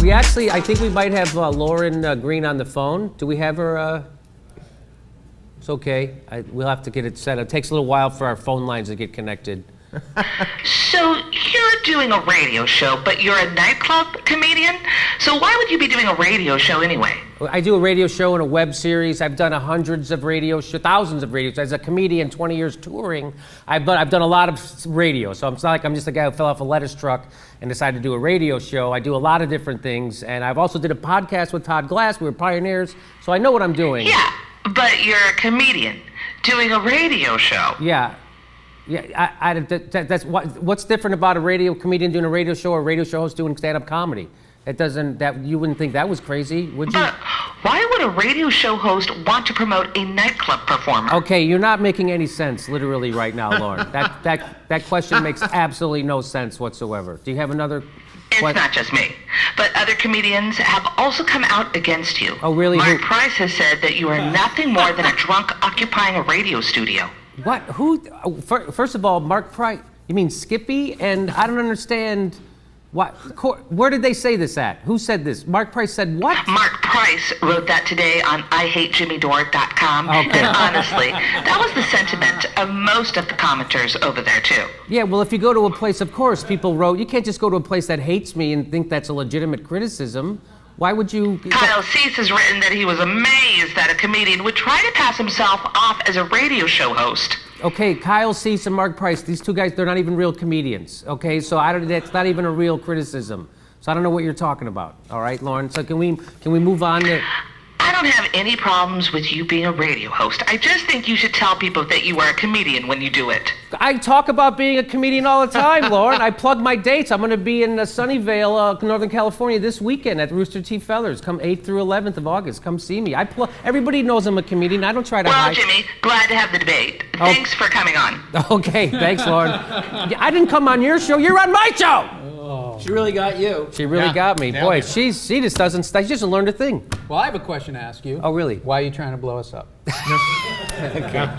We actually, I think we might have Lauren Green on the phone. Do we have her? It's okay. We'll have to get it set up. It takes a little while for our phone lines to get connected. So you're doing a radio show, but you're a nightclub comedian? So why would you be doing a radio show anyway? I do a radio show and a web series. I've done hundreds of radio shows, thousands of radio shows. As a comedian, 20 years touring, I've done a lot of radio. So it's not like I'm just a guy who fell off a lettuce truck and decided to do a radio show. I do a lot of different things. And I've also did a podcast with Todd Glass. We were pioneers. So I know what I'm doing. Yeah, but you're a comedian doing a radio show. Yeah. Yeah, that's what's different about a radio comedian doing a radio show or a radio show host doing stand-up comedy? You wouldn't think that was crazy, would you? But why would a radio show host want to promote a nightclub performer? Okay, you're not making any sense literally right now, Lauren. That question makes absolutely no sense whatsoever. Do you have another question? It's not just me, but other comedians have also come out against you. Oh, really? Mark Price has said that you are nothing more than a drunk occupying a radio studio. What? Who? First of all, Mark Price. You mean Skippy? And I don't understand. What? Where did they say this at? Who said this? Mark Price said what? Mark Price wrote that today on IHateJimmyDore.com. Okay. And honestly, that was the sentiment of most of the commenters over there too. Yeah, well, if you go to a place, of course, people wrote. You can't just go to a place that hates me and think that's a legitimate criticism. Why would you? Kyle Cease has written that he was amazed that a comedian would try to pass himself off as a radio show host. Okay, Kyle Cease and Mark Price, these two guys, they're not even real comedians, okay? So that's not even a real criticism. So I don't know what you're talking about, all right, Lauren? So can we move on to... I don't have any problems with you being a radio host. I just think you should tell people that you are a comedian when you do it. I talk about being a comedian all the time, Lauren. I plug my dates. I'm going to be in Sunnyvale, Northern California this weekend at Rooster Teeth Feathers. Come 8th through 11th of August. Come see me. Everybody knows I'm a comedian. I don't try to hide. Well, Jimmy, glad to have the debate. Thanks for coming on. Okay, thanks, Lauren. I didn't come on your show. You're on my show. She really got you. She really got me. Boy, she just doesn't learn a thing. Well, I have a question to ask you. Oh, really? Why are you trying to blow us up? Okay.